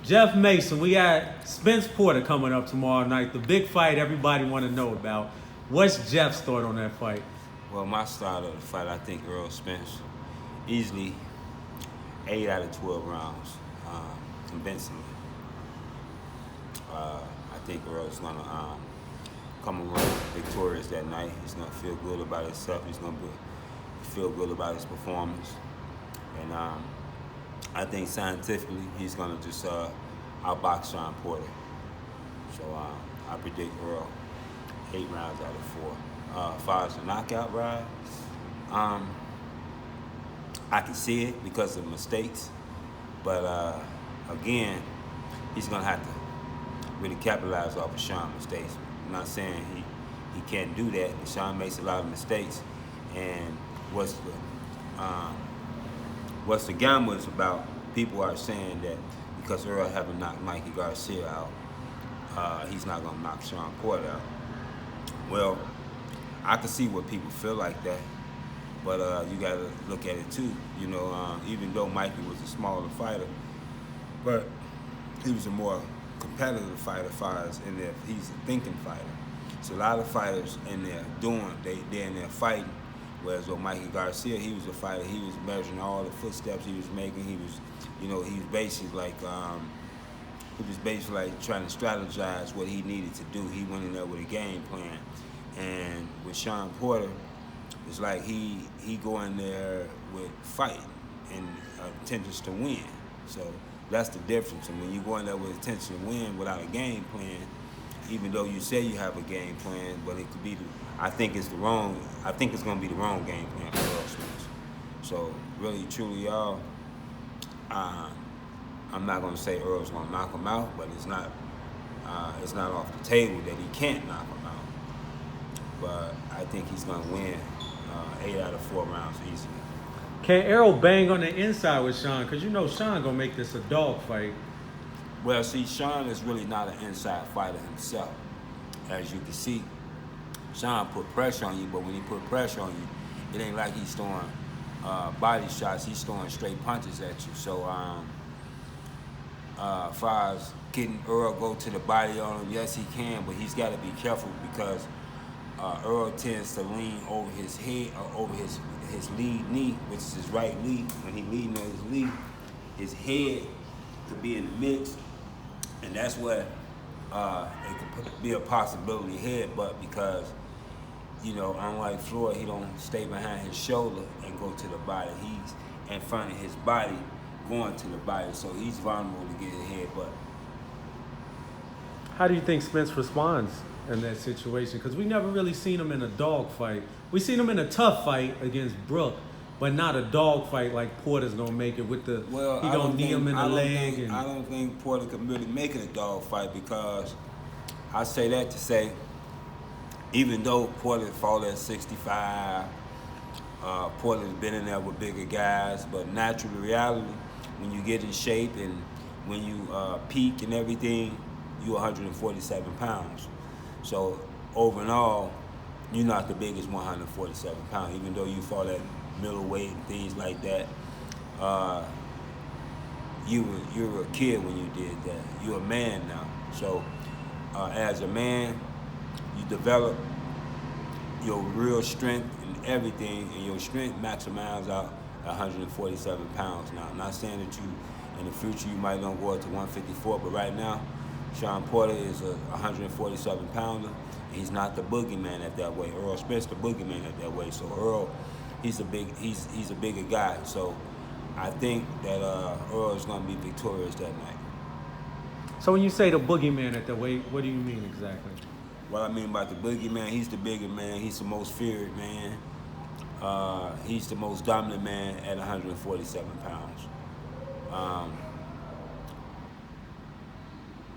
Jeff Mason, we got Spence Porter coming up tomorrow night. The big fight everybody want to know about. What's Jeff's thought on that fight? Well, my style of the fight, I think Errol Spence, easily 8 out of 12 rounds, convincingly. I think Errol's going to come away victorious that night. He's going to feel good about himself. He's going to feel good about his performance. And I think scientifically, he's going to just outbox Sean Porter. So I predict Errol 8 rounds out of 4. As far as the knockout ride, I can see it because of mistakes. But again, he's going to have to really capitalize off of Sean's mistakes. I'm not saying he can't do that. Sean makes a lot of mistakes. And what's the gamble is about, people are saying that because Errol haven't knocked Mikey Garcia out, he's not going to knock Sean Porter out. Well, I can see what people feel like that, but you got to look at it too. You know, even though Mikey was a smaller fighter, but he was a more competitive fighter as far as in there. He's a thinking fighter. So a lot of fighters in there they're in there fighting. Whereas with Mikey Garcia, he was a fighter. He was measuring all the footsteps he was making. He was, he was basically like trying to strategize what he needed to do. He went in there with a game plan. And with Sean Porter, it's like he go in there with fight and intentions to win. So that's the difference. And when you go in there with intention to win without a game plan, even though you say you have a game plan, but it could be I think it's going to be the wrong game plan for Errol Spence. So really, truly, y'all, I'm not going to say Errol's going to knock him out, but it's not off the table that he can't knock him out. But I think he's going to win 8 out of 4 rounds easily. Can Errol bang on the inside with Sean? Because Sean going to make this a dog fight. Well, see, Sean is really not an inside fighter himself. As you can see, Sean put pressure on you, but when he put pressure on you, it ain't like he's throwing body shots. He's throwing straight punches at you. So as far as getting Errol go to the body on him, yes, he can, but he's got to be careful because Errol tends to lean over his head or over his lead knee, which is his right knee. When he's leaning on his knee, his head could be in the mix, and that's what it could be a possibility headbutt because, unlike Floyd, he don't stay behind his shoulder and go to the body. He's in front of his body going to the body, so he's vulnerable to get a headbutt. How do you think Spence responds in that situation? Because we never really seen him in a dog fight. We seen him in a tough fight against Brook, but not a dog fight like Porter's gonna make it with the. Well, he gonna knee him in the leg. I don't think Porter can really make it a dog fight because I say that to say, even though Porter fought at 65, Porter's been in there with bigger guys, but naturally, reality, when you get in shape and when you peak and everything, you're 147 pounds. So over and all, you're not the biggest 147 pounds, even though you fought at middleweight and things like that. You were a kid when you did that. You're a man now. So as a man, you develop your real strength and everything, and your strength maximizes out at 147 pounds now. I'm not saying that in the future you might not go up to 154, but right now, Sean Porter is a 147 pounder, and he's not the boogeyman at that weight. Errol Spence the boogeyman at that weight. So Errol, he's a bigger guy. So I think that Errol is going to be victorious that night. So when you say the boogeyman at that weight, what do you mean exactly? What I mean by the boogeyman, he's the bigger man. He's the most feared man. He's the most dominant man at 147 pounds.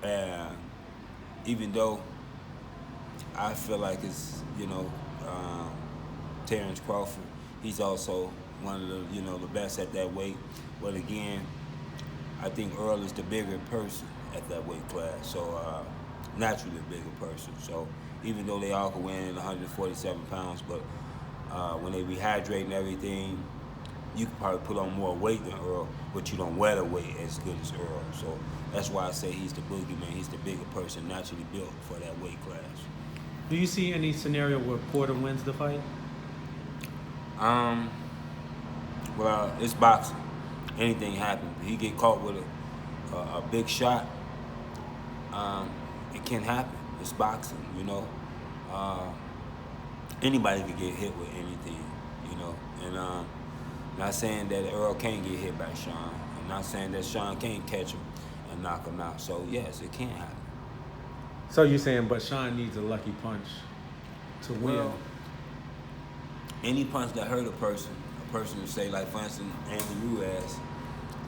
And even though I feel like it's, Terrence Crawford, he's also one of the, the best at that weight. But again, I think Earl is the bigger person at that weight class. So naturally a bigger person. So even though they all can win at 147 pounds, but when they rehydrate and everything, you can probably put on more weight than Earl, but you don't wear the weight as good as Earl. So that's why I say he's the boogeyman. He's the bigger person, naturally built for that weight class. Do you see any scenario where Porter wins the fight? Well, it's boxing. Anything happens. If he get caught with a big shot, it can happen. It's boxing, you know. Anybody can get hit with anything, you know. And not saying that Earl can't get hit by Sean. I'm not saying that Sean can't catch him and knock him out. So yes, it can happen. So you're saying, but Sean needs a lucky punch to win. Well, any punch that hurt a person would say, like for instance, Andy Ruiz,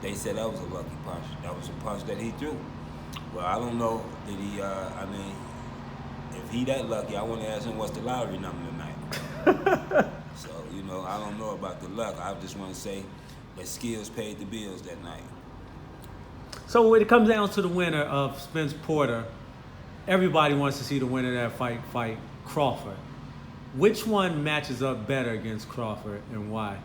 they said that was a lucky punch. That was a punch that he threw. Well, I don't know. Did he? I mean, if he that lucky, I want to ask him what's the lottery number tonight. So you know, I don't know about the luck. I just want to say that skills paid the bills that night. So when it comes down to the winner of Spence Porter, everybody wants to see the winner of that fight Crawford. Which one matches up better against Crawford and why?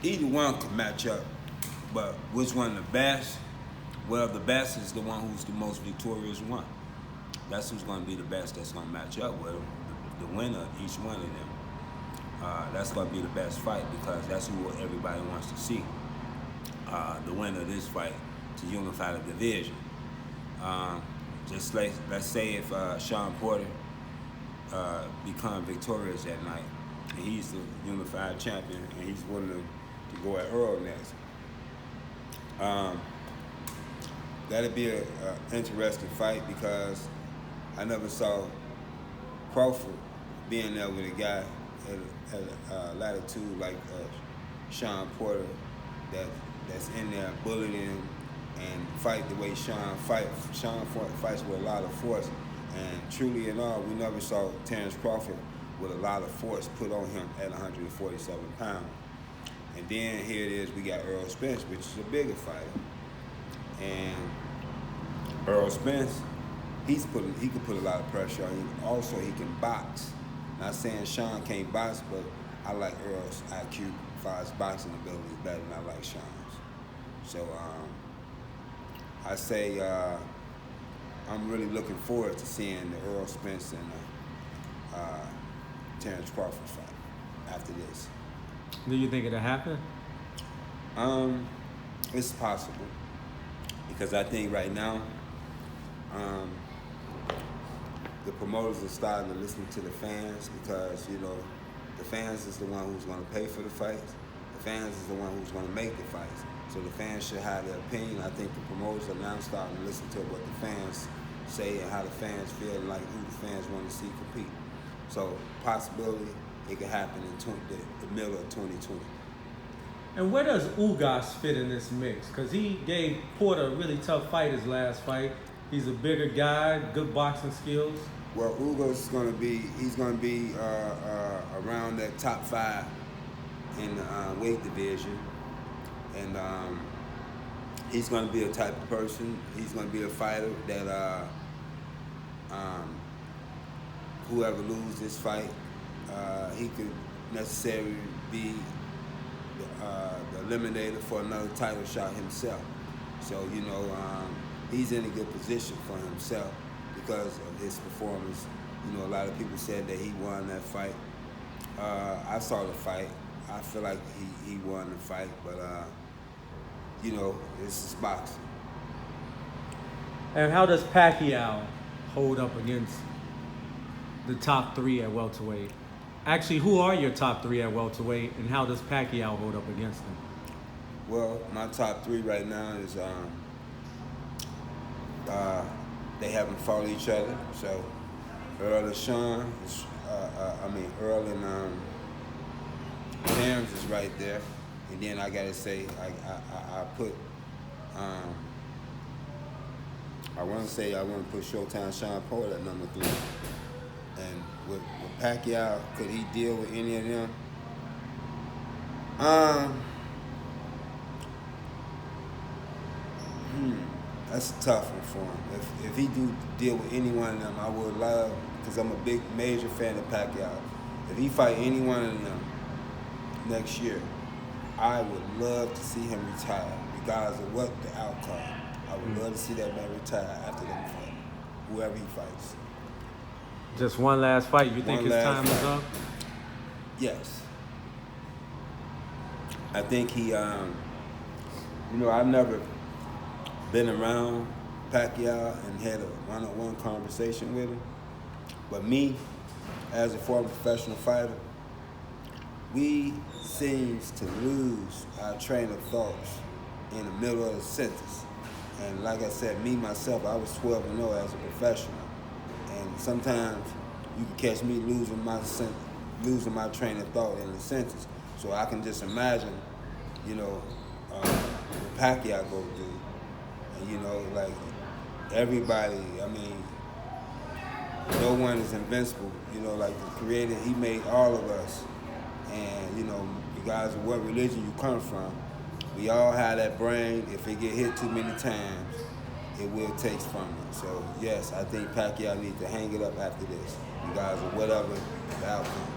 Either one could match up, but which one the best? Well, the best is the one who's the most victorious one. That's who's going to be the best that's going to match up with him. The winner, each one of them. That's going to be the best fight because that's who everybody wants to see. The winner of this fight to unify the division. Just like, let's say if Sean Porter become victorious that night, and he's the unified champion, and he's willing to go at Earl next. That'd be an interesting fight because I never saw Crawford being there with a guy at a latitude like Sean Porter that's in there bullying him and fight the way Sean fights. Sean fights with a lot of force, and truly and all, we never saw Terrence Crawford with a lot of force put on him at 147 pounds. And then here it is, we got Errol Spence, which is a bigger fighter. And Errol Spence, he can put a lot of pressure on him. Also, he can box. Not saying Sean can't box, but I like Earl's IQ as far as boxing ability is better than I like Sean's. So I say I'm really looking forward to seeing the Errol Spence and Terrence Crawford fight after this. Do you think it'll happen? It's possible because I think right now the promoters are starting to listen to the fans because, you know, the fans is the one who's going to pay for the fights. The fans is the one who's going to make the fights. So the fans should have their opinion. I think the promoters are now starting to listen to what the fans say and how the fans feel and like who the fans want to see compete. So possibility it could happen in the middle of 2020. And where does Ugas fit in this mix? Because he gave Porter a really tough fight his last fight. He's a bigger guy, good boxing skills. Well, Ugas is going to be around that top 5 in the weight division, and he's going to be a type of person. He's going to be a fighter that whoever loses this fight, he could necessarily be the eliminator for another title shot himself. So, you know, he's in a good position for himself because of his performance. You know, a lot of people said that he won that fight. I saw the fight. I feel like he won the fight, but, you know, this is boxing. And how does Pacquiao hold up against the top 3 at welterweight? Actually, who are your top 3 at welterweight, and how does Pacquiao hold up against them? Well, my top 3 right now is they haven't fought each other. So Earl and Sean, Earl and Terrence is right there, and then I gotta say I put I want to put Showtime Sean Porter at number 3. And with Pacquiao, could he deal with any of them? That's a tough one for him. If he do deal with any one of them, I would love, because I'm a big, major fan of Pacquiao. If he fight any one of them next year, I would love to see him retire, regardless of what the outcome. I would love to see that man retire after that fight, whoever he fights. Just one last fight. You think One his time last is fight. up? Yes. I think he, I've never been around Pacquiao and had a one-on-one conversation with him. But me, as a former professional fighter, we seems to lose our train of thoughts in the middle of the sentence. And like I said, me, myself, I was 12-0 as a professional. And sometimes you can catch me losing my train of thought in the sentence. So I can just imagine, what Pacquiao go through. And, like everybody, no one is invincible. Like the Creator, He made all of us. And, regardless of what religion you come from, we all have that brain. If it get hit too many times, it will take from it. So, yes, I think Pacquiao needs to hang it up after this, regardless of whatever the outcome.